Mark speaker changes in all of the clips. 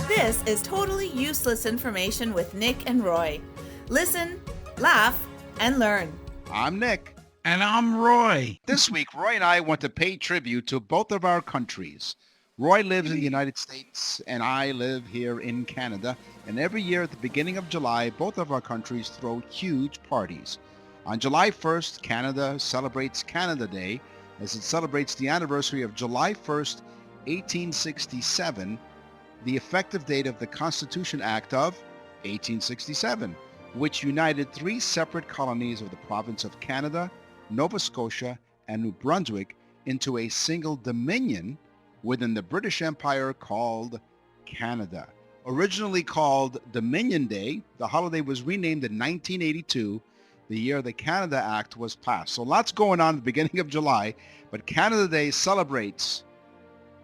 Speaker 1: This is totally useless information with Nick and Roy. Listen, laugh, and learn.
Speaker 2: I'm Nick.
Speaker 3: And I'm Roy.
Speaker 2: This week, Roy and I want to pay tribute to both of our countries. Roy lives in the United States, and I live here in Canada. And every year at the beginning of July, both of our countries throw huge parties. On July 1st, Canada celebrates Canada Day, as it celebrates the anniversary of July 1st, 1867, the effective date of the Constitution Act of 1867, which united three separate colonies of the province of Canada, Nova Scotia, and New Brunswick into a single dominion within the British Empire called Canada. Originally called Dominion Day, the holiday was renamed in 1982, the year the Canada Act was passed. So lots going on at the beginning of July, but Canada Day celebrates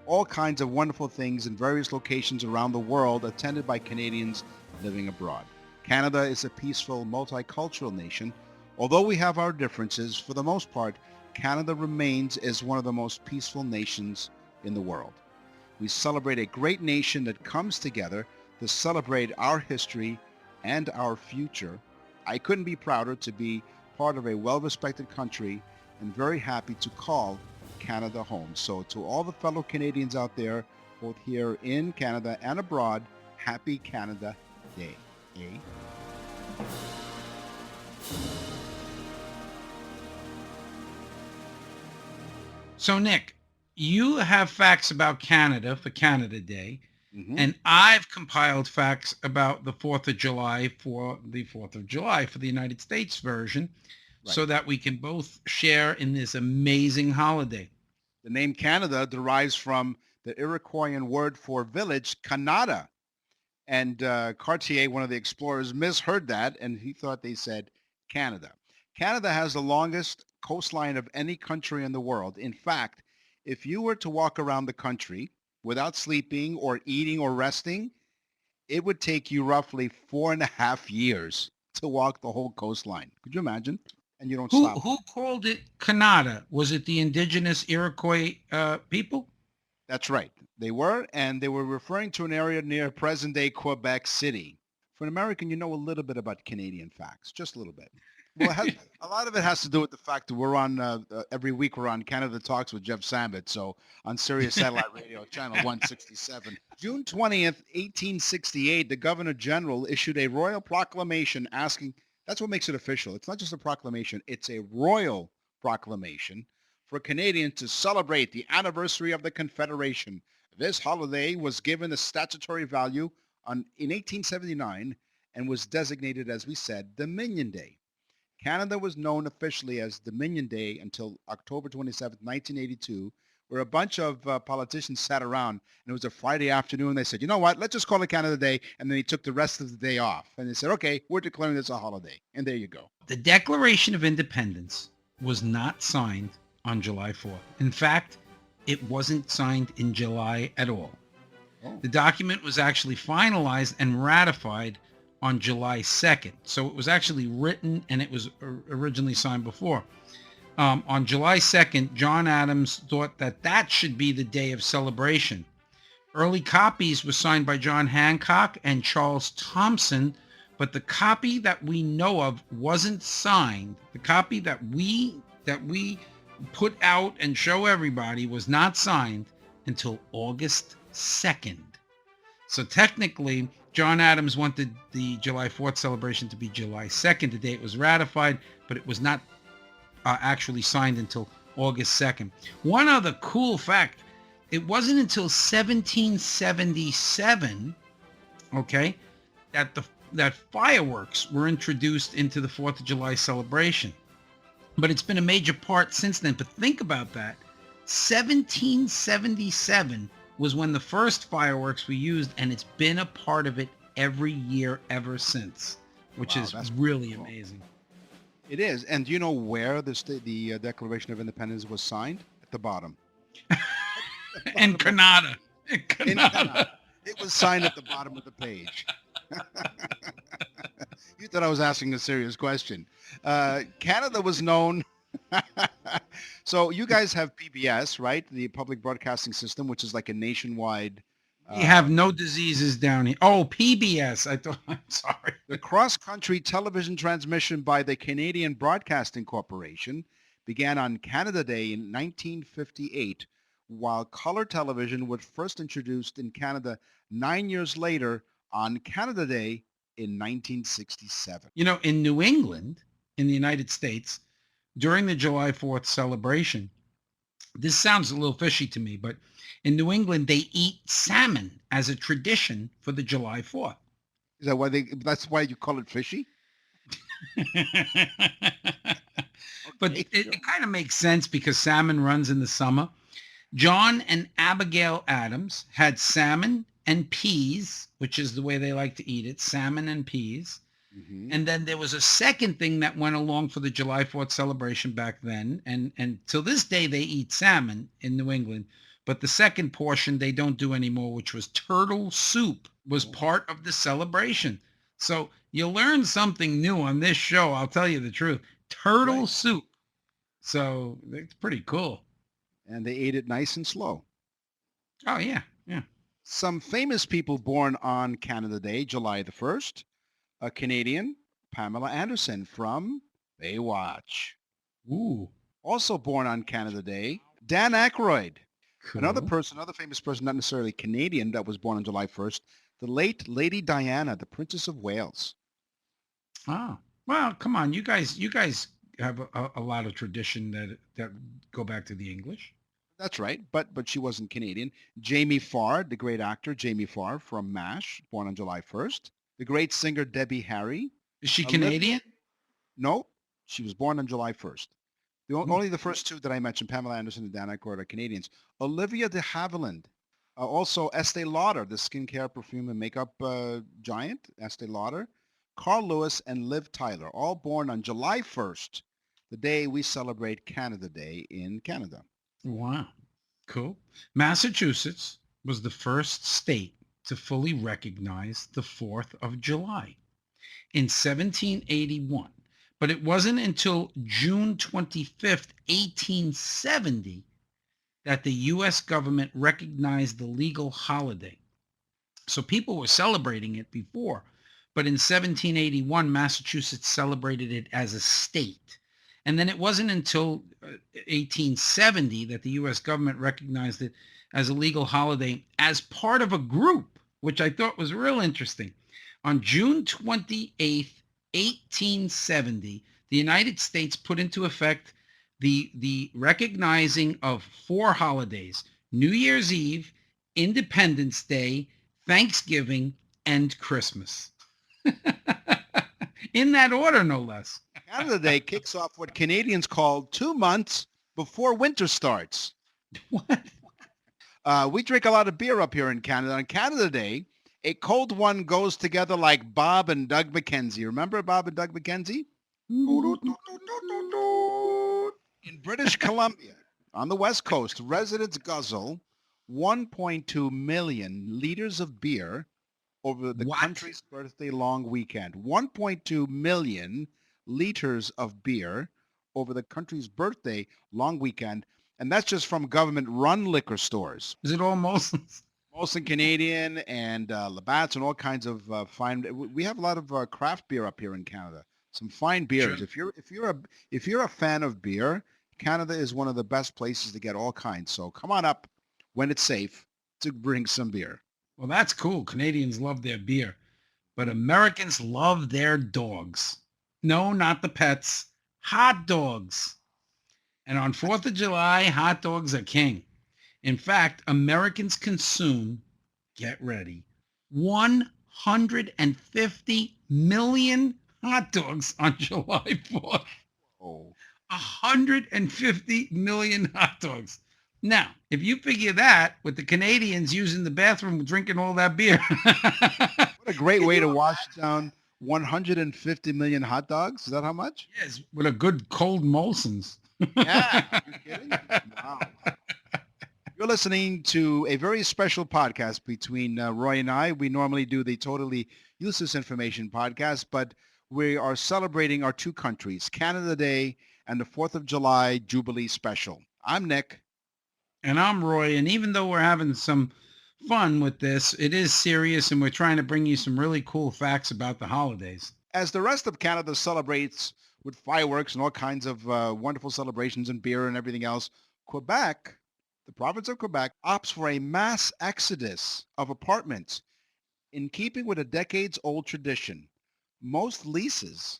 Speaker 2: all kinds of wonderful things in various locations around the world attended by Canadians living abroad. Canada is a peaceful, multicultural nation. Although we have our differences, for the most part, Canada remains as one of the most peaceful nations in the world. We celebrate a great nation that comes together to celebrate our history and our future. I couldn't be prouder to be part of a well-respected country and very happy to call Canada home. So to all the fellow Canadians out there, both here in Canada and abroad, happy Canada Day. Eh?
Speaker 3: So, Nick, you have facts about Canada for Canada Day, and I've compiled facts about the 4th of July for the 4th of July for the United States version, so that we can both share in this amazing holiday.
Speaker 2: The name Canada derives from the Iroquoian word for village, Canada. And Cartier, one of the explorers, misheard that, and he thought they said Canada. Canada has the longest coastline of any country in the world. In fact, if you were to walk around the country without sleeping or eating or resting, it would take you roughly 4.5 years to walk the whole coastline. Could you imagine? And you don't stop.
Speaker 3: Who called it Canada? Was it the indigenous Iroquois people?
Speaker 2: That's right. They were, and they were referring to an area near present-day Quebec City. For an American, you know a little bit about Canadian facts, just a little bit. Well, a lot of it has to do with the fact that we're on, every week we're on Canada Talks with Jeff Sambit, so on Sirius Satellite Radio, Channel 167. June 20th, 1868, the Governor General issued a royal proclamation asking, that's what makes it official. It's not just a proclamation, it's a royal proclamation for Canadians to celebrate the anniversary of the Confederation. This holiday was given a statutory value in 1879 and was designated, as we said, Dominion Day. Canada was known officially as Dominion Day until October 27, 1982, where a bunch of politicians sat around, and it was a Friday afternoon. They said, you know what, let's just call it Canada Day, and then they took the rest of the day off. And they said, okay, we're declaring this a holiday. And there you go.
Speaker 3: The Declaration of Independence was not signed on July 4th. In fact, it wasn't signed in July at all.
Speaker 2: Oh.
Speaker 3: The document was actually finalized and ratified on July 2nd. So it was actually written and it was originally signed before. On July 2nd, John Adams thought that should be the day of celebration. Early copies were signed by John Hancock and Charles Thompson, but the copy that we know of wasn't signed. The copy that we put out and show everybody was not signed until August 2nd. So technically, John Adams wanted the July 4th celebration to be July 2nd, the day it was ratified, but it was not actually signed until August 2nd. One other cool fact, it wasn't until 1777, okay, that fireworks were introduced into the 4th of July celebration. But it's been a major part since then. But think about that. 1777 was when the first fireworks were used, and it's been a part of it every year ever since, which is really amazing.
Speaker 2: It is. And do you know where the Declaration of Independence was signed? At the bottom.
Speaker 3: In Canada.
Speaker 2: In Canada. It was signed at the bottom of the page. You thought I was asking a serious question. Canada was known. So you guys have PBS, right? The Public Broadcasting System, which is like a nationwide
Speaker 3: We have no diseases down here. Oh, PBS. I'm sorry.
Speaker 2: The cross-country television transmission by the Canadian Broadcasting Corporation began on Canada Day in 1958, while color television was first introduced in Canada 9 years later on Canada Day in 1967.
Speaker 3: In New England, in the United States, during the July 4th celebration, this sounds a little fishy to me, but in New England, they eat salmon as a tradition for the July 4th.
Speaker 2: Is that why that's why you call it fishy?
Speaker 3: But it kind of makes sense because salmon runs in the summer. John and Abigail Adams had salmon and peas, which is the way they like to eat it, salmon and peas.
Speaker 2: Mm-hmm.
Speaker 3: And then there was a second thing that went along for the July 4th celebration back then. And till this day, they eat salmon in New England. But the second portion they don't do anymore, which was turtle soup, was part of the celebration. So you learn something new on this show. I'll tell you the truth. Turtle soup. So it's pretty cool.
Speaker 2: And they ate it nice and slow.
Speaker 3: Oh, yeah. Yeah.
Speaker 2: Some famous people born on Canada Day, July the 1st. A Canadian, Pamela Anderson from Baywatch.
Speaker 3: Ooh.
Speaker 2: Also born on Canada Day, Dan Aykroyd.
Speaker 3: Cool.
Speaker 2: Another famous person, not necessarily Canadian, that was born on July 1st, the late Lady Diana, the Princess of Wales.
Speaker 3: Oh, well, come on. You guys have a lot of tradition that go back to the English.
Speaker 2: That's right, but she wasn't Canadian. Jamie Farr, the great actor Jamie Farr from MASH, born on July 1st. The great singer Debbie Harry.
Speaker 3: Is she Canadian?
Speaker 2: No, she was born on July 1st. Only the first two that I mentioned, Pamela Anderson and Dan Aykroyd, are Canadians. Olivia de Havilland. Also Estee Lauder, the skincare, perfume, and makeup giant, Estee Lauder. Carl Lewis and Liv Tyler, all born on July 1st, the day we celebrate Canada Day in Canada.
Speaker 3: Wow. Cool. Massachusetts was the first state to fully recognize the 4th of July in 1781. But it wasn't until June 25th, 1870, that the U.S. government recognized the legal holiday. So people were celebrating it before, but in 1781, Massachusetts celebrated it as a state. And then it wasn't until 1870 that the U.S. government recognized it as a legal holiday as part of a group, which I thought was real interesting. On June 28th, 1870, the United States put into effect the recognizing of 4 holidays: New Year's Eve, Independence Day, Thanksgiving, and Christmas. In that order, no less.
Speaker 2: Canada Day kicks off what Canadians call 2 months before winter starts.
Speaker 3: What?
Speaker 2: We drink a lot of beer up here in Canada. On Canada Day, a cold one goes together like Bob and Doug McKenzie. Remember Bob and Doug McKenzie? In British Columbia, on the West Coast, residents guzzle 1.2 million liters of beer over the country's birthday long weekend. 1.2 million liters of beer over the country's birthday long weekend. And that's just from government-run liquor stores.
Speaker 3: Is it all Molson's?
Speaker 2: Molson Canadian and Labatt's and all kinds of fine. We have a lot of craft beer up here in Canada. Some fine beers.
Speaker 3: Sure.
Speaker 2: If you're a fan of beer, Canada is one of the best places to get all kinds. So come on up when it's safe to bring some beer.
Speaker 3: Well, that's cool. Canadians love their beer, but Americans love their dogs. No, not the pets. Hot dogs. And on 4th of July, hot dogs are king. In fact, Americans consume, get ready, 150 million hot dogs on July 4th.
Speaker 2: Oh.
Speaker 3: 150 million hot dogs. Now, if you figure that with the Canadians using the bathroom drinking all that beer.
Speaker 2: What a great way to wash down 150 million hot dogs. Is that how much?
Speaker 3: Yes, with a good cold Molson's.
Speaker 2: Yeah. Are you kidding? Wow. You're listening to a very special podcast between Roy and I. We normally do the Totally Useless Information podcast, but we are celebrating our 2 countries, Canada Day and the 4th of July Jubilee special. I'm Nick.
Speaker 3: And I'm Roy. And even though we're having some fun with this. It is serious, and we're trying to bring you some really cool facts about the holidays.
Speaker 2: As the rest of Canada celebrates with fireworks and all kinds of wonderful celebrations and beer and everything else, Quebec, the province of Quebec, opts for a mass exodus of apartments in keeping with a decades-old tradition. Most leases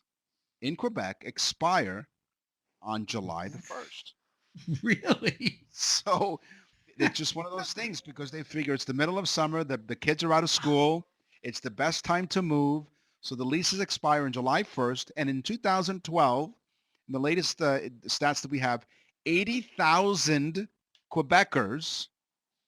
Speaker 2: in Quebec expire on July the 1st.
Speaker 3: Really?
Speaker 2: So it's just one of those things because they figure it's the middle of summer, the kids are out of school, it's the best time to move. So the leases expire on July 1st. And in 2012, in the latest stats that we have, 80,000 Quebecers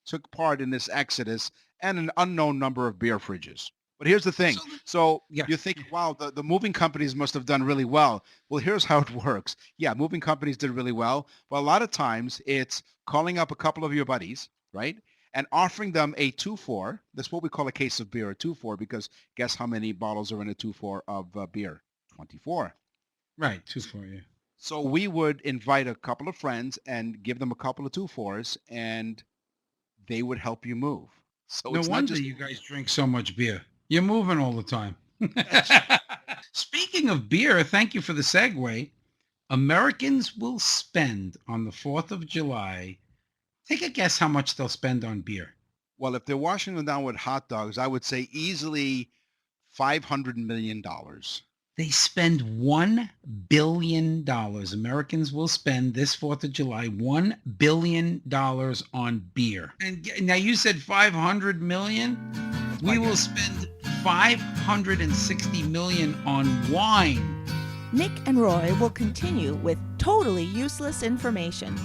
Speaker 2: took part in this exodus and an unknown number of beer fridges. But here's the thing. So
Speaker 3: Yeah.
Speaker 2: you think, wow, the moving companies must have done really well. Well, here's how it works. Yeah, moving companies did really well. But a lot of times it's calling up a couple of your buddies, right? And offering them a 2-4. That's what we call a case of beer, a 2-4, because guess how many bottles are in a 2-4 of beer? 24.
Speaker 3: Right, 2 4, yeah.
Speaker 2: So we would invite a couple of friends and give them a couple of 2-4s, and they would help you move. So
Speaker 3: No
Speaker 2: it's not
Speaker 3: wonder
Speaker 2: just
Speaker 3: you guys drink so much beer. You're moving all the time. Speaking of beer, thank you for the segue. Americans will spend on the 4th of July. Take a guess how much they'll spend on beer.
Speaker 2: well, if they're washing them down with hot dogs, I would say easily $500 million.
Speaker 3: They spend $1 billion. Americans will spend this 4th of July $1 billion on beer. And now you said 500 million. We will spend 560 million on wine.
Speaker 1: Nick and Roy will continue with totally useless information.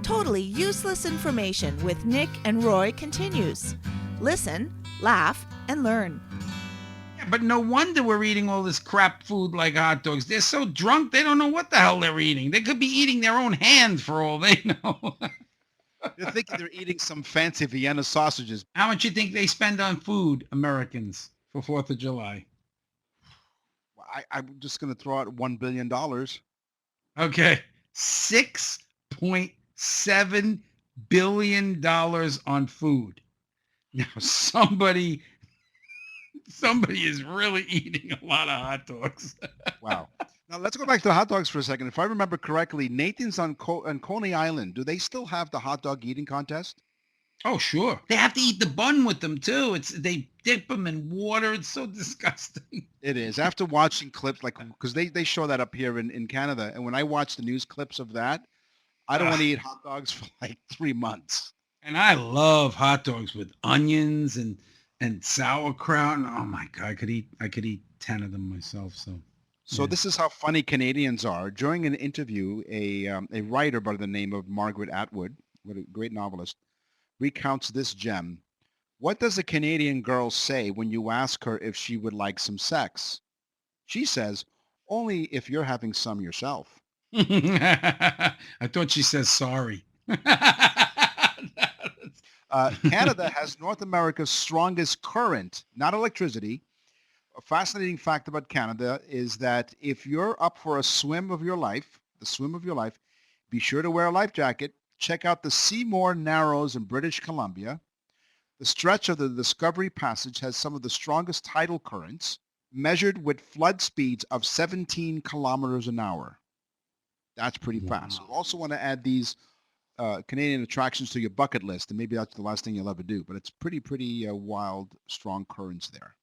Speaker 1: Totally useless information with Nick and Roy continues. Listen, laugh, and learn.
Speaker 3: Yeah, but no wonder we're eating all this crap food like hot dogs. They're so drunk, they don't know what the hell they're eating. They could be eating their own hand for all they know.
Speaker 2: They're thinking they're eating some fancy Vienna sausages.
Speaker 3: How much you think they spend on food, Americans, for 4th of July?
Speaker 2: I'm just going to throw out $1 billion.
Speaker 3: Okay. $6.7 billion on food. Now, somebody is really eating a lot of hot dogs.
Speaker 2: Wow. Now let's go back to the hot dogs for a second. If I remember correctly, Nathan's on Coney Island. Do they still have the hot dog eating contest?
Speaker 3: Oh, sure. They have to eat the bun with them, too. They dip them in water. It's so disgusting.
Speaker 2: It is. After watching clips, like, because they show that up here in Canada. And when I watch the news clips of that, I don't want to eat hot dogs for like 3 months.
Speaker 3: And I love hot dogs with onions and sauerkraut. Oh my God, I could eat 10 of them myself. So
Speaker 2: This is how funny Canadians are. During an interview, a writer by the name of Margaret Atwood, what a great novelist, recounts this gem. What does a Canadian girl say when you ask her if she would like some sex? She says, only if you're having some yourself.
Speaker 3: I thought she says sorry.
Speaker 2: Canada has North America's strongest current, not electricity. A fascinating fact about Canada is that if you're up for a swim of your life, be sure to wear a life jacket. Check out the Seymour Narrows in British Columbia. The stretch of the Discovery Passage has some of the strongest tidal currents, measured with flood speeds of 17 kilometers an hour. That's pretty fast. You also want to add these Canadian attractions to your bucket list, and maybe that's the last thing you'll ever do. But it's pretty wild, strong currents there.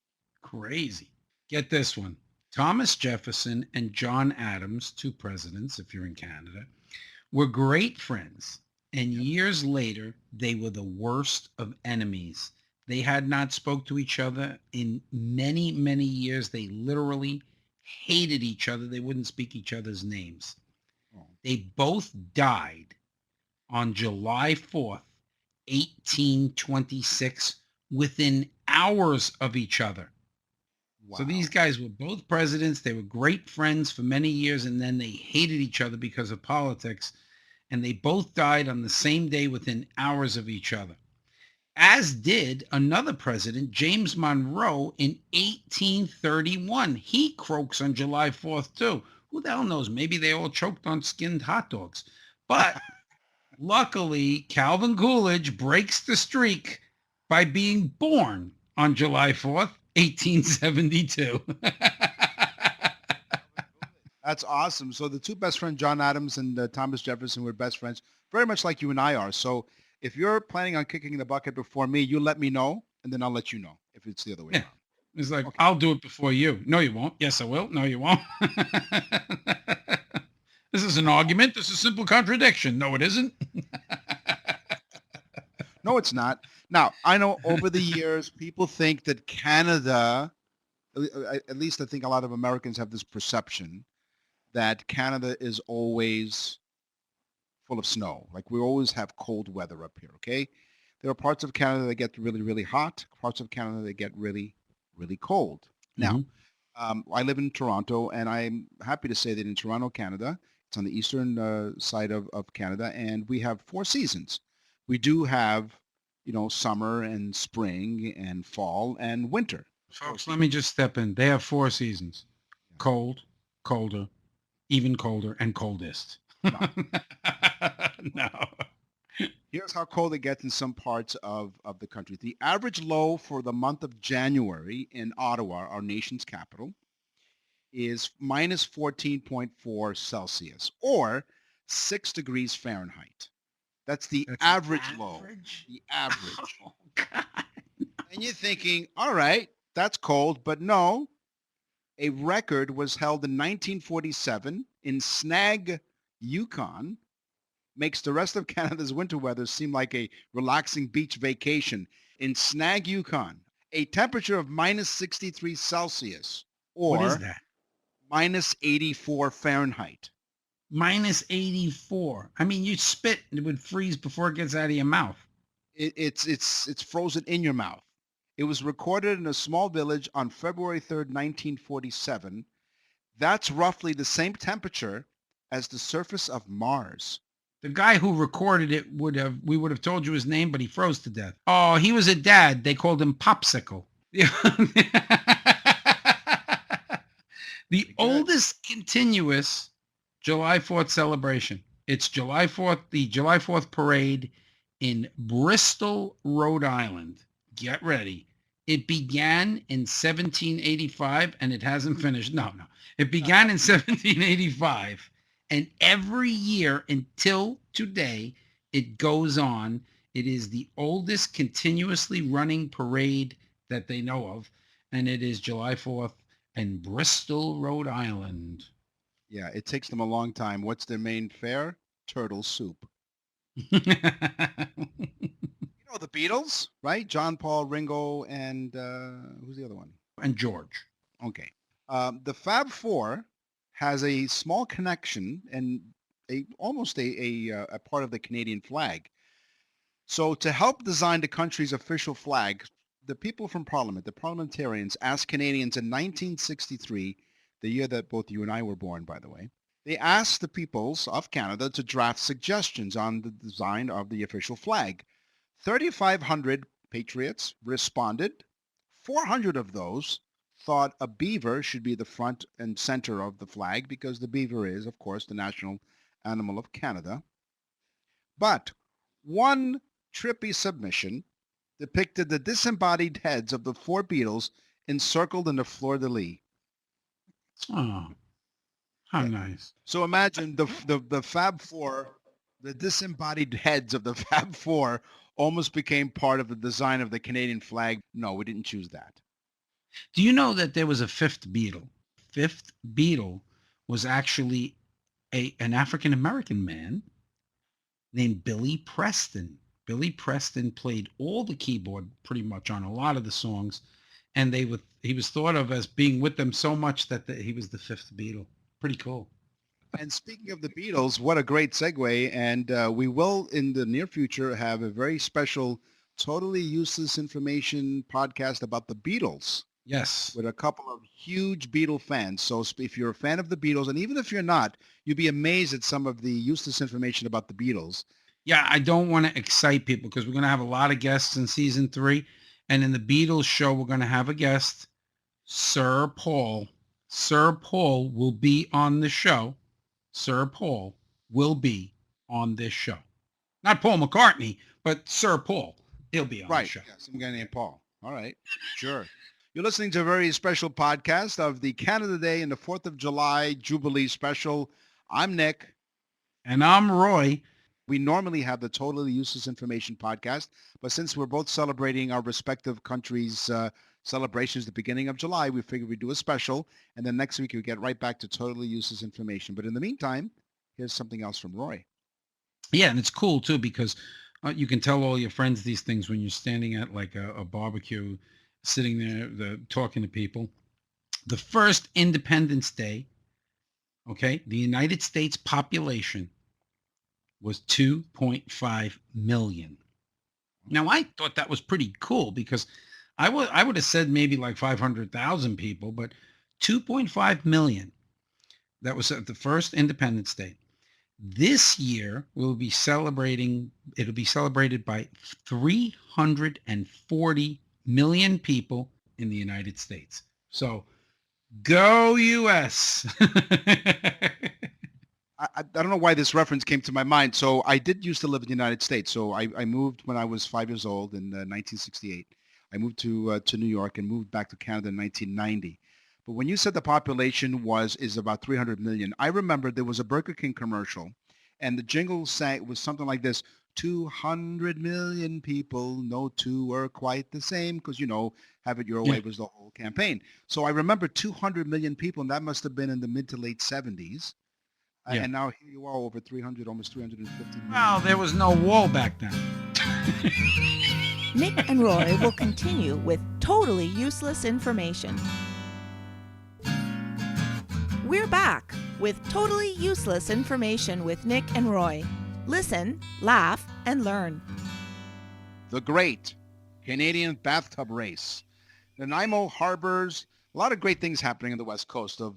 Speaker 3: Crazy. Get this one. Thomas Jefferson and John Adams, 2 presidents, if you're in Canada, were great friends. And years later, they were the worst of enemies. They had not spoke to each other in many, many years. They literally hated each other. They wouldn't speak each other's names. They both died on July 4th, 1826, within hours of each other. Wow. So these guys were both presidents. They were great friends for many years, and then they hated each other because of politics. And they both died on the same day within hours of each other. as did another president, James Monroe, in 1831. He croaks on July 4th, too. Who the hell knows? Maybe they all choked on skinned hot dogs. But luckily, Calvin Coolidge breaks the streak by being born on July 4th, 1872.
Speaker 2: That's awesome. So the two best friends, John Adams and Thomas Jefferson, were best friends, very much like you and I are. So if you're planning on kicking the bucket before me, you let me know, and then I'll let you know if it's the other way
Speaker 3: Yeah.
Speaker 2: around.
Speaker 3: It's like,
Speaker 2: Okay.
Speaker 3: I'll do it before you. No, you won't. Yes, I will. No, you won't. This is an argument. This is simple contradiction. No, it isn't.
Speaker 2: No, it's not. Now, I know over the years, people think that Canada, at least I think a lot of Americans have this perception that Canada is always full of snow. Like we always have cold weather up here, okay? There are parts of Canada that get really, really hot, parts of Canada that get really, really cold. Now,
Speaker 3: Mhm.
Speaker 2: I live in Toronto, and I'm happy to say that in Toronto, Canada, it's on the eastern side of Canada, and we have four seasons. We do have, summer and spring and fall and winter. Four
Speaker 3: Folks, let
Speaker 2: seasons.
Speaker 3: me just step in. They have four seasons: cold, colder, even colder, and coldest.
Speaker 2: No.
Speaker 3: No.
Speaker 2: Here's how cold it gets in some parts of the country. The average low for the month of January in Ottawa, our nation's capital, is minus 14.4 Celsius or 6 degrees Fahrenheit. That's the
Speaker 3: That's the
Speaker 2: average low.
Speaker 3: average?
Speaker 2: The average.
Speaker 3: Oh, God.
Speaker 2: And you're thinking, all right, that's cold, but no. A record was held in 1947 in Snag, Yukon, makes the rest of Canada's winter weather seem like a relaxing beach vacation. In Snag, Yukon, a temperature of minus 63 Celsius
Speaker 3: What is
Speaker 2: or
Speaker 3: that?
Speaker 2: minus 84 Fahrenheit.
Speaker 3: Minus 84. I mean, you spit, it would freeze before it gets out of your mouth.
Speaker 2: It's frozen in your mouth. It was recorded in a small village on February 3rd, 1947. That's roughly the same temperature as the surface of Mars.
Speaker 3: The guy who recorded it we would have told you his name, but he froze to death. Oh, he was a dad. They called him Popsicle. The
Speaker 2: Pretty good.
Speaker 3: oldest continuous July 4th celebration. It's the July 4th parade in Bristol, Rhode Island. Get ready. It began in 1785 and it hasn't finished. No. It began in 1785 and every year until today it goes on. It is the oldest continuously running parade that they know of, and it is July 4th in Bristol, Rhode Island.
Speaker 2: Yeah, it takes them a long time. What's their main fare? Turtle soup. You know the Beatles, right? John, Paul, Ringo, and who's the other one?
Speaker 3: And George.
Speaker 2: Okay. The Fab Four has a small connection and almost a part of the Canadian flag. So to help design the country's official flag, the people from Parliament, the parliamentarians, asked Canadians in 1963, the year that both you and I were born, by the way, they asked the peoples of Canada to draft suggestions on the design of the official flag. 3,500 patriots responded. 400 of those thought a beaver should be the front and center of the flag because the beaver is, of course, the national animal of Canada. But one trippy submission depicted the disembodied heads of the four Beatles encircled in the fleur-de-lis.
Speaker 3: Oh, how
Speaker 2: Yeah.
Speaker 3: nice.
Speaker 2: So imagine the Fab Four, the disembodied heads of the Fab Four almost became part of the design of the Canadian flag. No, we didn't choose that.
Speaker 3: Do you know that there was a fifth Beatle? Fifth Beatle was actually an African American man named Billy Preston. Billy Preston played all the keyboard pretty much on a lot of the songs, and he was thought of as being with them so much that he was the fifth Beatle. Pretty cool.
Speaker 2: And speaking of the Beatles, what a great segue. And we will, in the near future, have a very special, totally useless information podcast about the Beatles
Speaker 3: Yes.
Speaker 2: with a couple of huge Beatle fans. So if you're a fan of the Beatles, and even if you're not, you'd be amazed at some of the useless information about the Beatles.
Speaker 3: Yeah, I don't want to excite people because we're going to have a lot of guests in season 3. And in the Beatles show, we're going to have a guest, Sir Paul. Sir Paul will be on the show. Sir Paul will be on this show. Not Paul McCartney, but Sir Paul. He'll be on the
Speaker 2: Right.
Speaker 3: show.
Speaker 2: Yeah, some guy named Paul. All right. Sure. You're listening to a very special podcast of the Canada Day and the 4th of July Jubilee special. I'm Nick.
Speaker 3: And I'm Roy.
Speaker 2: We normally have the Totally Useless Information podcast, but since we're both celebrating our respective countries' celebrations at the beginning of July, we figured we'd do a special, and then next week we get right back to Totally Useless Information. But in the meantime, here's something else from Roy.
Speaker 3: Yeah, and it's cool too because you can tell all your friends these things when you're standing at like a barbecue, sitting there talking to people. The first Independence Day, okay, the United States population was 2.5 million. Now, I thought that was pretty cool because I would have said maybe like 500,000 people, but 2.5 million. That was at the first Independence Day. This year it'll be celebrated by 340 million people in the United States. So go US.
Speaker 2: I don't know why this reference came to my mind. So I did used to live in the United States. So I moved when I was 5 years old in 1968. I moved to New York and moved back to Canada in 1990. But when you said the population is about 300 million, I remember there was a Burger King commercial, and the jingle was something like this: 200 million people, no two are quite the same, because have it your
Speaker 3: Yeah.
Speaker 2: way was the whole campaign. So I remember 200 million people, and that must have been in the mid to late 70s.
Speaker 3: Yeah.
Speaker 2: And now here you are, over 300, almost 350 million.
Speaker 3: Well, there was no wall back then.
Speaker 1: Nick and Roy will continue with totally useless information. We're back with totally useless information with Nick and Roy. Listen, laugh, and learn.
Speaker 2: The Great Canadian Bathtub Race. Nanaimo harbors a lot of great things happening on the west coast of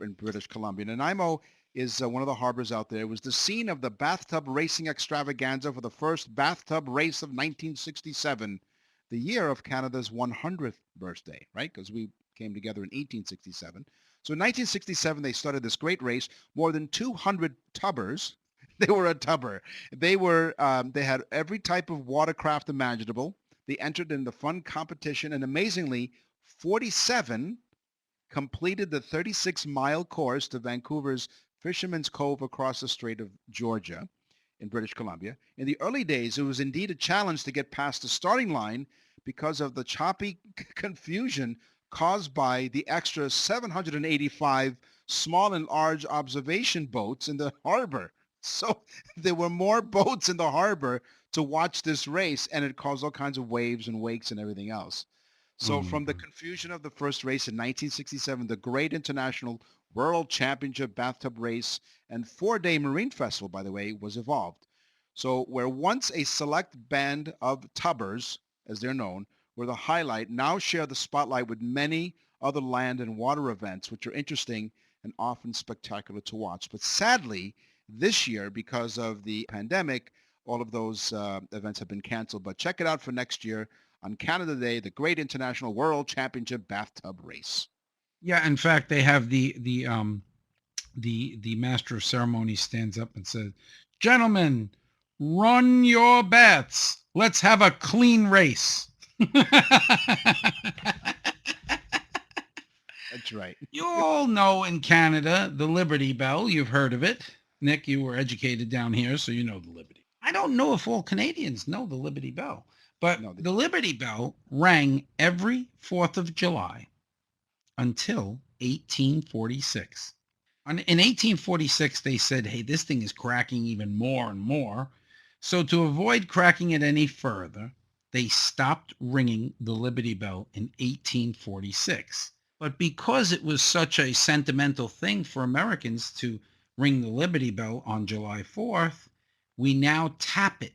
Speaker 2: in British Columbia. Nanaimo is one of the harbors out there. It was the scene of the bathtub racing extravaganza for the first bathtub race of 1967, the year of Canada's 100th birthday, right? Because we came together in 1867. So in 1967, they started this great race. More than 200 tubbers. They were a tubber. They had every type of watercraft imaginable. They entered in the fun competition, and amazingly, 47 completed the 36-mile course to Vancouver's Fisherman's Cove across the Strait of Georgia in British Columbia. In the early days, it was indeed a challenge to get past the starting line because of the choppy confusion caused by the extra 785 small and large observation boats in the harbor. So there were more boats in the harbor to watch this race, and it caused all kinds of waves and wakes and everything else. So from the confusion of the first race in 1967, the Great International World Championship Bathtub Race and 4-day Marine Festival, by the way, was evolved. So where once a select band of tubbers, as they're known, were the highlight, now share the spotlight with many other land and water events, which are interesting and often spectacular to watch. But sadly, this year, because of the pandemic, all of those events have been canceled. But check it out for next year on Canada Day, the Great International World Championship Bathtub Race.
Speaker 3: Yeah, in fact, they have the master of ceremonies stands up and says, "Gentlemen, run your baths. Let's have a clean race."
Speaker 2: That's right.
Speaker 3: You all know in Canada the Liberty Bell. You've heard of it. Nick, you were educated down here, so you know the Liberty. I don't know if all Canadians know the Liberty Bell, but
Speaker 2: No,
Speaker 3: the Liberty Bell rang every 4th of July until 1846. In 1846, they said, hey, this thing is cracking even more and more. So to avoid cracking it any further, they stopped ringing the Liberty Bell in 1846. But because it was such a sentimental thing for Americans to ring the Liberty Bell on July 4th, we now tap it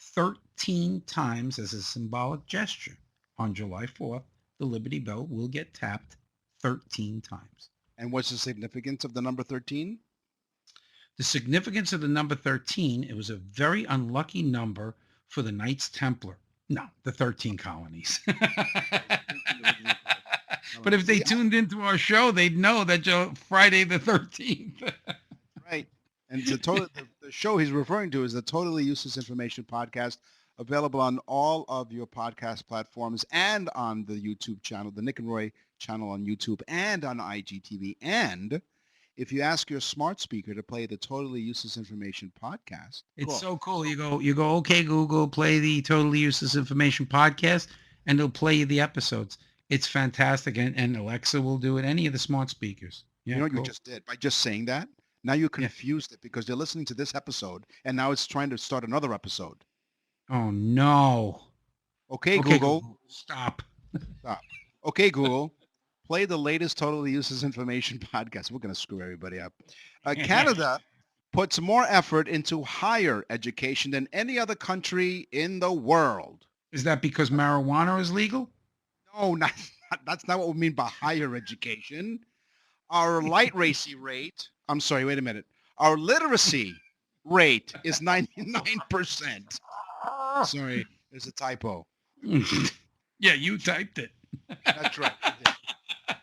Speaker 3: 13 times as a symbolic gesture. On July 4th, the Liberty Bell will get tapped 13 times.
Speaker 2: And what's the significance of the number 13?
Speaker 3: The significance of the number 13, it was a very unlucky number for the Knights Templar. No, the 13 colonies. But if they tuned into our show, they'd know that Friday the 13th.
Speaker 2: Right. And the show he's referring to is the Totally Useless Information Podcast, available on all of your podcast platforms and on the YouTube channel, the Nick and Roy channel on YouTube and on IGTV. And if you ask your smart speaker to play the Totally Useless Information Podcast,
Speaker 3: it's so cool. You go, okay, Google, play the Totally Useless Information Podcast, and it'll play you the episodes. It's fantastic. And Alexa will do it. Any of the smart speakers. Yeah,
Speaker 2: you know what you just did? By just saying that, now you confused it because they're listening to this episode, and now it's trying to start another episode.
Speaker 3: Oh, no.
Speaker 2: Okay, Google.
Speaker 3: Stop.
Speaker 2: Okay, Google. Play the latest Totally Useless Information Podcast. We're going to screw everybody up. Canada puts more effort into higher education than any other country in the world.
Speaker 3: Is that because marijuana is legal?
Speaker 2: No, that's not what we mean by higher education. Our literacy rate, I'm sorry, wait a minute. Our literacy rate is 99%. Sorry, there's a typo.
Speaker 3: Yeah, you typed it.
Speaker 2: That's right.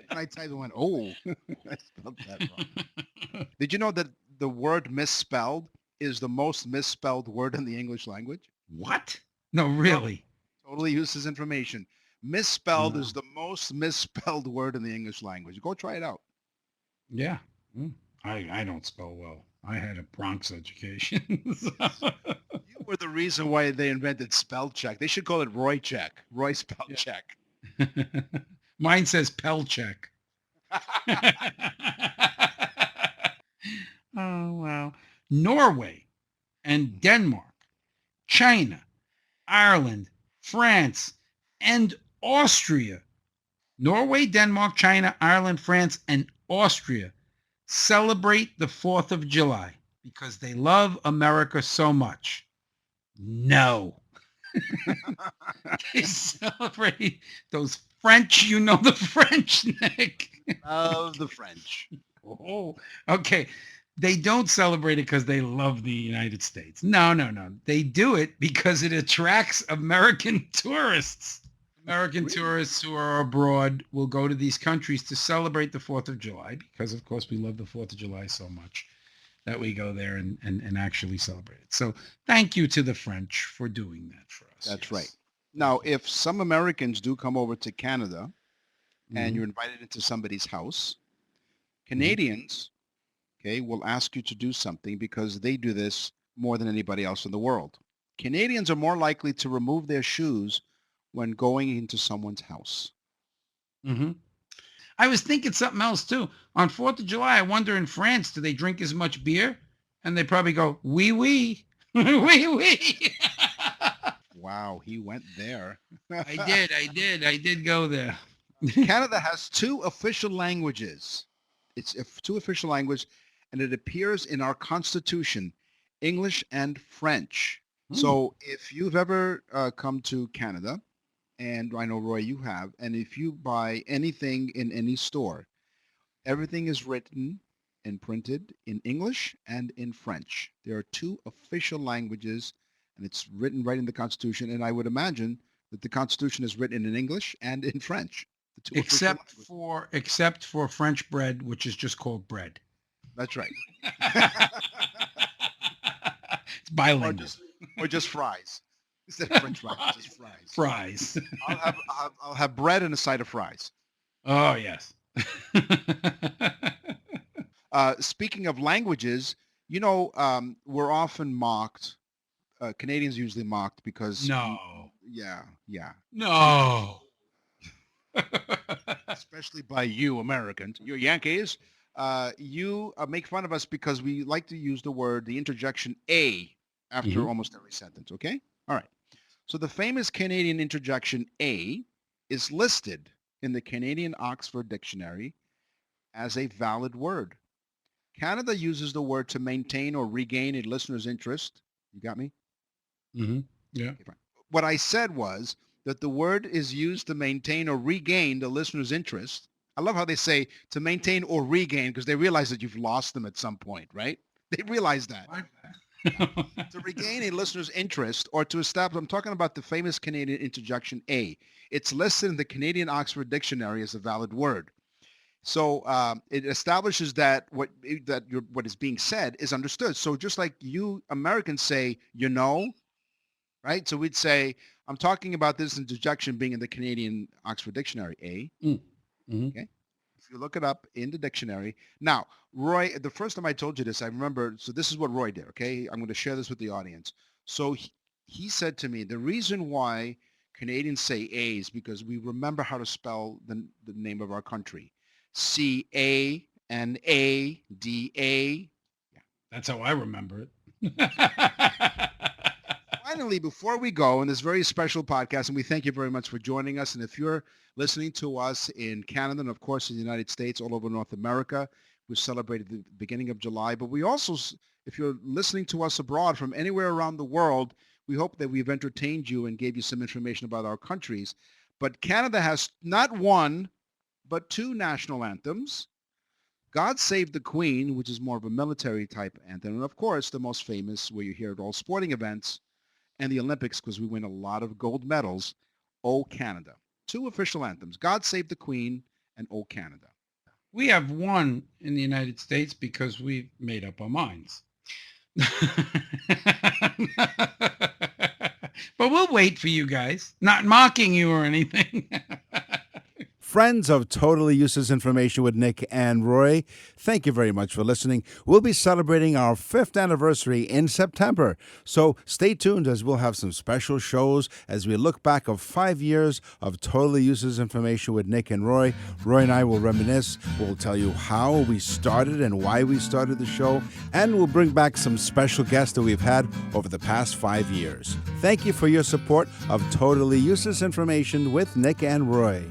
Speaker 2: And I typed it and went, oh, I spelled that wrong. Did you know that the word misspelled is the most misspelled word in the English language?
Speaker 3: What? No, really?
Speaker 2: Totally useless information. Misspelled is the most misspelled word in the English language. Go try it out.
Speaker 3: Yeah. I don't spell well. I had a Bronx education. So.
Speaker 2: You were the reason why they invented spell check. They should call it Roy check. Roy spell check.
Speaker 3: Mine says Pell check. Oh, wow. Norway and Denmark, China, Ireland, France, and Austria. Norway, Denmark, China, Ireland, France, and Austria celebrate the 4th of July because they love America so much. No. They celebrate those French, you know the French, Nick.
Speaker 2: Love the French.
Speaker 3: Oh, okay. They don't celebrate it because they love the United States. No. They do it because it attracts American tourists. American tourists who are abroad will go to these countries to celebrate the 4th of July because, of course, we love the 4th of July so much that we go there and actually celebrate it. So thank you to the French for doing that for us.
Speaker 2: That's right. Now, if some Americans do come over to Canada and you're invited into somebody's house, Canadians, okay, will ask you to do something because they do this more than anybody else in the world. Canadians are more likely to remove their shoes when going into someone's house.
Speaker 3: I was thinking something else too. On 4th of July, I wonder in France, do they drink as much beer? And they probably go, oui, oui, oui, oui.
Speaker 2: Wow, he went there.
Speaker 3: I did go there.
Speaker 2: Canada has two official languages. It's two official languages, and it appears in our Constitution, English and French. So if you've ever come to Canada, and I know, Roy, you have, and if you buy anything in any store, everything is written and printed in English and in French. There are two official languages, and it's written right in the Constitution, and I would imagine that the Constitution is written in English and in French. The two
Speaker 3: except for French bread, which is just called bread.
Speaker 2: That's right.
Speaker 3: It's bilingual.
Speaker 2: Or just fries. Instead of French fries, just fries.
Speaker 3: Fries.
Speaker 2: I'll have bread and a side of fries.
Speaker 3: Oh, yes.
Speaker 2: Speaking of languages, you know, we're often mocked. Canadians usually mocked because...
Speaker 3: No.
Speaker 2: Yeah.
Speaker 3: No.
Speaker 2: Especially by you Americans, you Yankees. You make fun of us because we like to use the interjection a after almost every sentence, okay? All right. So the famous Canadian interjection a is listed in the Canadian Oxford Dictionary as a valid word. Canada uses the word to maintain or regain a listener's interest. You got me?
Speaker 3: Yeah.
Speaker 2: Okay, fine. What I said was that the word is used to maintain or regain the listener's interest. I love how they say to maintain or regain because they realize that you've lost them at some point, right? They realize that. To regain a listener's interest or to establish, I'm talking about the famous Canadian interjection A. It's listed in the Canadian Oxford Dictionary as a valid word. So it establishes that what is being said is understood. So just like you Americans say, right? So we'd say, I'm talking about this interjection being in the Canadian Oxford Dictionary, A.
Speaker 3: Mm-hmm.
Speaker 2: Okay. If you look it up in the dictionary. Now, Roy, the first time I told you this, I remember, so this is what Roy did, okay? I'm going to share this with the audience. So he said to me, the reason why Canadians say A is because we remember how to spell the name of our country. C-A-N-A-D-A.
Speaker 3: That's how I remember it.
Speaker 2: Finally, before we go on this very special podcast, and we thank you very much for joining us. And if you're listening to us in Canada and, of course, in the United States, all over North America, we celebrated the beginning of July. But we also, if you're listening to us abroad from anywhere around the world, we hope that we've entertained you and gave you some information about our countries. But Canada has not one, but two national anthems. God Save the Queen, which is more of a military type anthem. And, of course, the most famous, where you hear at all sporting events, and the Olympics, because we win a lot of gold medals, O Canada. Two official anthems, God Save the Queen and O Canada.
Speaker 3: We have one in the United States because we made up our minds. But we'll wait for you guys. Not mocking you or anything.
Speaker 4: Friends of Totally Useless Information with Nick and Roy, thank you very much for listening. We'll be celebrating our 5th anniversary in September, so stay tuned as we'll have some special shows as we look back of 5 years of Totally Useless Information with Nick and Roy. Roy and I will reminisce. We'll tell you how we started and why we started the show, and we'll bring back some special guests that we've had over the past 5 years. Thank you for your support of Totally Useless Information with Nick and Roy.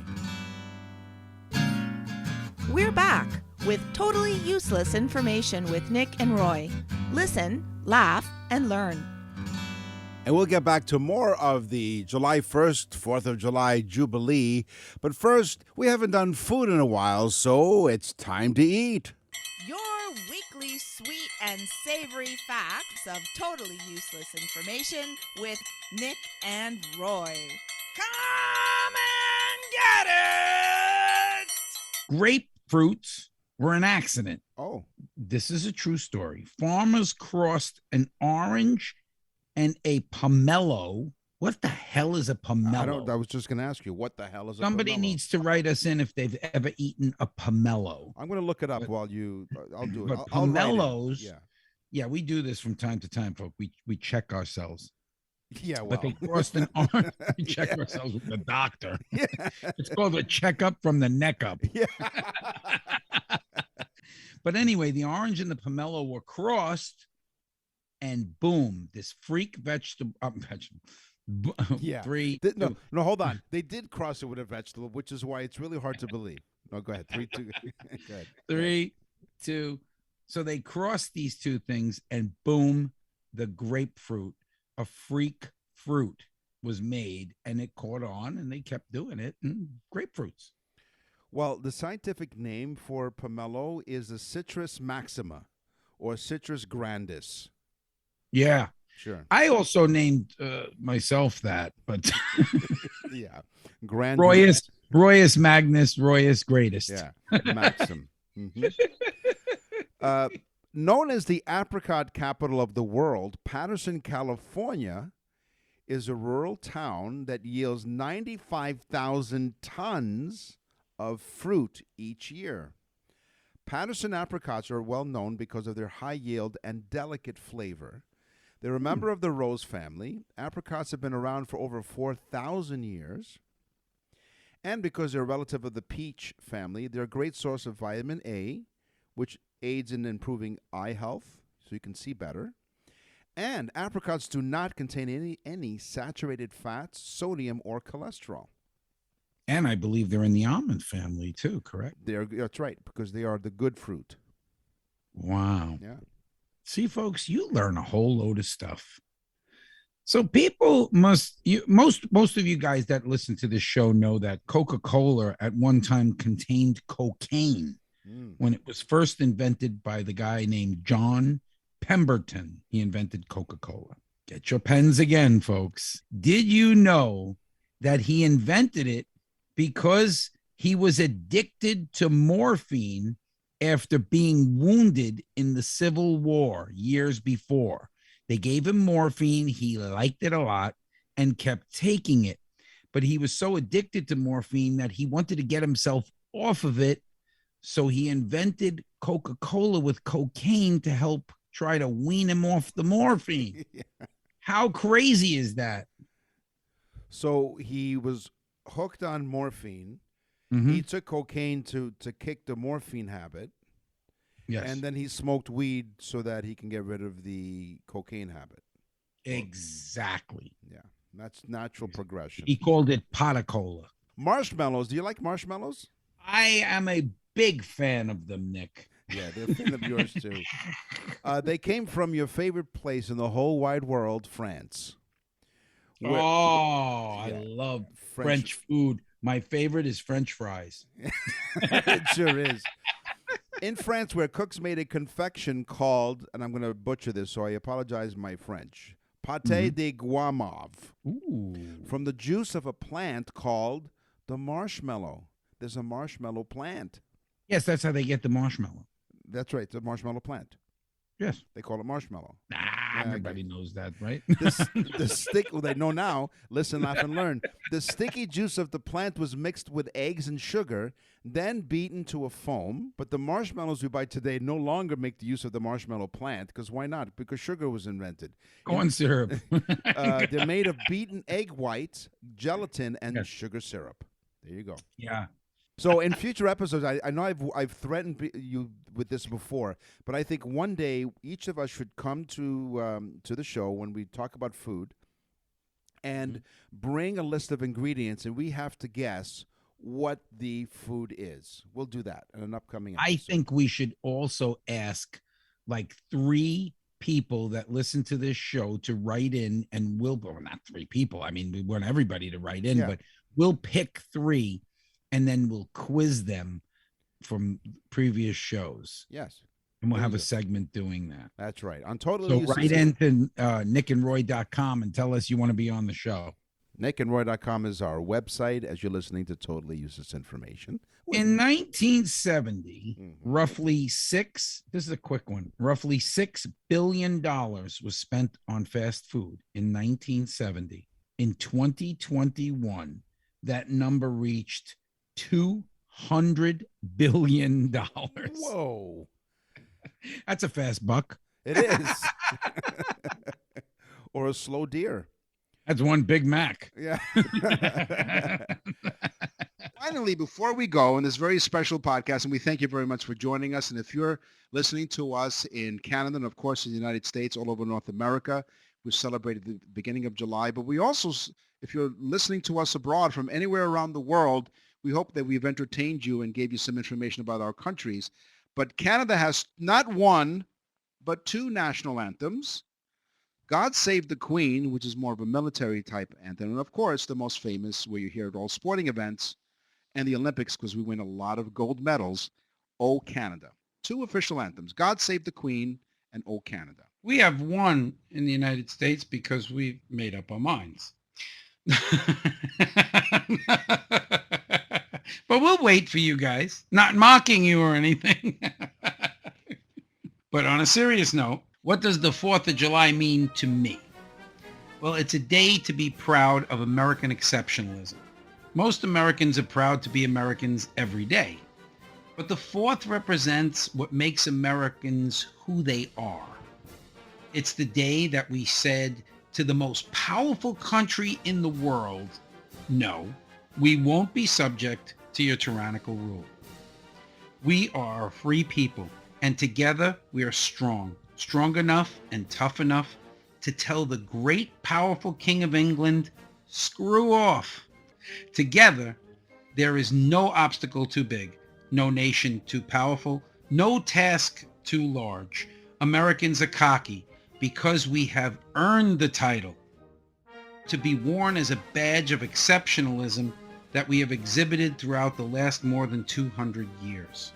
Speaker 1: We're back with Totally Useless Information with Nick and Roy. Listen, laugh, and learn.
Speaker 4: And we'll get back to more of the July 1st, 4th of July Jubilee. But first, we haven't done food in a while, so it's time to eat.
Speaker 1: Your weekly sweet and savory facts of totally useless information with Nick and Roy. Come and get it!
Speaker 5: Grapefruits were an accident.
Speaker 4: Oh.
Speaker 5: This is a true story. Farmers crossed an orange and a pomelo. What the hell is a pomelo?
Speaker 4: I was just going to ask you, what the hell is a
Speaker 5: Somebody
Speaker 4: pomelo?
Speaker 5: needs to write us in if they've ever eaten a pomelo.
Speaker 4: I'm going to look it up while you, I'll do it.
Speaker 5: But
Speaker 4: I'll write it.
Speaker 5: pomelos, yeah, we do this from time to time, folks. We check ourselves.
Speaker 4: Yeah, well.
Speaker 5: But they crossed an orange. We check ourselves with the doctor.
Speaker 4: Yeah.
Speaker 5: It's called a checkup from the neck up.
Speaker 4: Yeah.
Speaker 5: But anyway, the orange and the pomelo were crossed, and boom, this freak vegetable.
Speaker 4: Yeah. No, hold on. They did cross it with a vegetable, which is why it's really hard to believe. No, go ahead. 3, 2. Go ahead.
Speaker 5: 3, 2. So they crossed these two things, and boom, the grapefruit, a freak fruit, was made, and it caught on, and they kept doing it. And grapefruits.
Speaker 4: Well, the scientific name for pomelo is a Citrus maxima or Citrus grandis.
Speaker 5: Yeah.
Speaker 4: Sure.
Speaker 5: I also named myself that, but
Speaker 4: yeah. Grandis.
Speaker 5: Royus Magnus, Royus Greatest.
Speaker 4: Yeah. Maxim. Known as the apricot capital of the world, Patterson, California is a rural town that yields 95,000 tons of fruit each year. Patterson apricots are well known because of their high yield and delicate flavor. They're a member of the rose family. Apricots have been around for over 4,000 years. And because they're a relative of the peach family, they're a great source of vitamin A, which aids in improving eye health, so you can see better. And apricots do not contain any saturated fats, sodium, or cholesterol.
Speaker 5: And I believe they're in the almond family too, correct?
Speaker 4: That's right, because they are the good fruit.
Speaker 5: Wow.
Speaker 4: Yeah.
Speaker 5: See, folks, you learn a whole load of stuff. So people most of you guys that listen to this show know that Coca-Cola at one time contained cocaine when it was first invented by the guy named John Pemberton, he invented Coca-Cola. Get your pens again, folks. Did you know that he invented it because he was addicted to morphine after being wounded in the Civil War years before? They gave him morphine. He liked it a lot and kept taking it. But he was so addicted to morphine that he wanted to get himself off of it. So he invented Coca-Cola with cocaine to help try to wean him off the morphine. Yeah. How crazy is that?
Speaker 4: So he was hooked on morphine.
Speaker 5: Mm-hmm.
Speaker 4: He took cocaine to kick the morphine habit.
Speaker 5: Yes.
Speaker 4: And then he smoked weed so that he can get rid of the cocaine habit.
Speaker 5: Exactly.
Speaker 4: Yeah. That's natural progression.
Speaker 5: He called it Potacola.
Speaker 4: Marshmallows. Do you like marshmallows?
Speaker 5: I am a big fan of them, Nick.
Speaker 4: Yeah, they're a fan of yours too. They came from your favorite place in the whole wide world, France.
Speaker 5: I love French food. My favorite is French fries.
Speaker 4: It sure is. In France, where cooks made a confection called, and I'm going to butcher this, so I apologize my French, pâté de guimauve, from the juice of a plant called the marshmallow. There's a marshmallow plant.
Speaker 5: Yes, that's how they get the marshmallow.
Speaker 4: That's right, the marshmallow plant.
Speaker 5: Yes.
Speaker 4: They call it marshmallow.
Speaker 5: Everybody knows that, right?
Speaker 4: The stick, well, they know now. Listen, laugh, and learn. The sticky juice of the plant was mixed with eggs and sugar, then beaten to a foam. But the marshmallows we buy today no longer make the use of the marshmallow plant, because why not? Because sugar was invented.
Speaker 5: Corn syrup.
Speaker 4: They're made of beaten egg whites, gelatin, and sugar syrup. There you go.
Speaker 5: Yeah.
Speaker 4: So in future episodes, I know I've threatened you with this before, but I think one day each of us should come to the show when we talk about food and bring a list of ingredients, and we have to guess what the food is. We'll do that in an upcoming episode.
Speaker 5: I think we should also ask like 3 people that listen to this show to write in, and well, not 3 people. I mean, we want everybody to write in, but we'll pick 3. And then we'll quiz them from previous shows.
Speaker 4: Yes.
Speaker 5: And we'll have a segment doing that.
Speaker 4: That's right. On Totally
Speaker 5: So
Speaker 1: Useless.
Speaker 5: write into nickandroy.com and tell us you want to be on the show.
Speaker 4: nickandroy.com is our website as you're listening to Totally Useless Information.
Speaker 5: In 1970, roughly this is a quick one, roughly $6 billion was spent on fast food in 1970. In 2021, that number reached $200 billion.
Speaker 4: Whoa.
Speaker 5: That's a fast buck.
Speaker 4: It is. Or a slow deer.
Speaker 5: That's one Big Mac.
Speaker 4: Yeah.
Speaker 2: Finally, before we go on this very special podcast, and we thank you very much for joining us. And if you're listening to us in Canada and, of course, in the United States, all over North America, we celebrated the beginning of July. But we also, if you're listening to us abroad from anywhere around the world, we hope that we've entertained you and gave you some information about our countries. But Canada has not one, but 2 national anthems. God Save the Queen, which is more of a military type anthem. And of course, the most famous, where you hear at all sporting events and the Olympics, because we win a lot of gold medals, O Canada. 2 official anthems, God Save the Queen and O Canada.
Speaker 3: We have one in the United States because we've made up our minds. But we'll wait for you guys. Not mocking you or anything. But on a serious note, what does the 4th of July mean to me? Well, it's a day to be proud of American exceptionalism. Most Americans are proud to be Americans every day. But the 4th represents what makes Americans who they are. It's the day that we said to the most powerful country in the world, no, we won't be subject to your tyrannical rule. We are a free people, and together we are strong enough and tough enough to tell the great powerful King of England, screw off. Together, there is no obstacle too big, no nation too powerful, no task too large. Americans are cocky because we have earned the title to be worn as a badge of exceptionalism that we have exhibited throughout the last more than 200 years.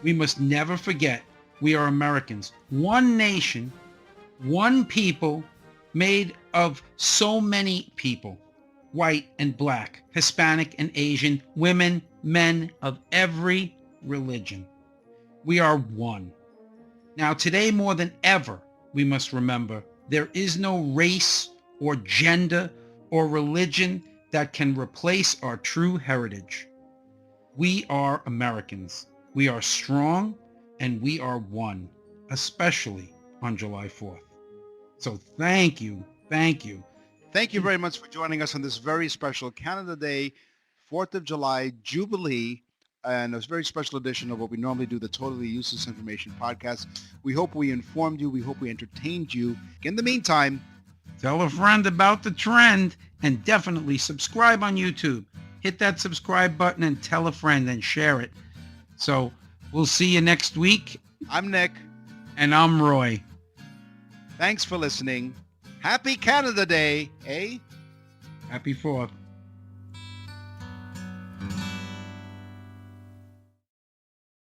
Speaker 3: We must never forget We are Americans. One nation, one people, made of so many people. White and black, Hispanic and Asian, women, men of every religion. We are one. Now, today more than ever, we must remember there is no race or gender or religion that can replace our true heritage. We are Americans. We are strong and we are one, especially on July 4th. So thank you. Thank you.
Speaker 2: Thank you very much for joining us on this very special Canada Day, 4th of July Jubilee, and a very special edition of what we normally do, the Totally Useless Information Podcast. We hope we informed you. We hope we entertained you. In the meantime,
Speaker 3: Tell a friend about the trend and definitely subscribe on YouTube. Hit that subscribe button and tell a friend and share it. So we'll see you next week.
Speaker 2: I'm Nick.
Speaker 3: And I'm Roy.
Speaker 2: Thanks for listening. Happy Canada Day, eh?
Speaker 3: Happy 4th.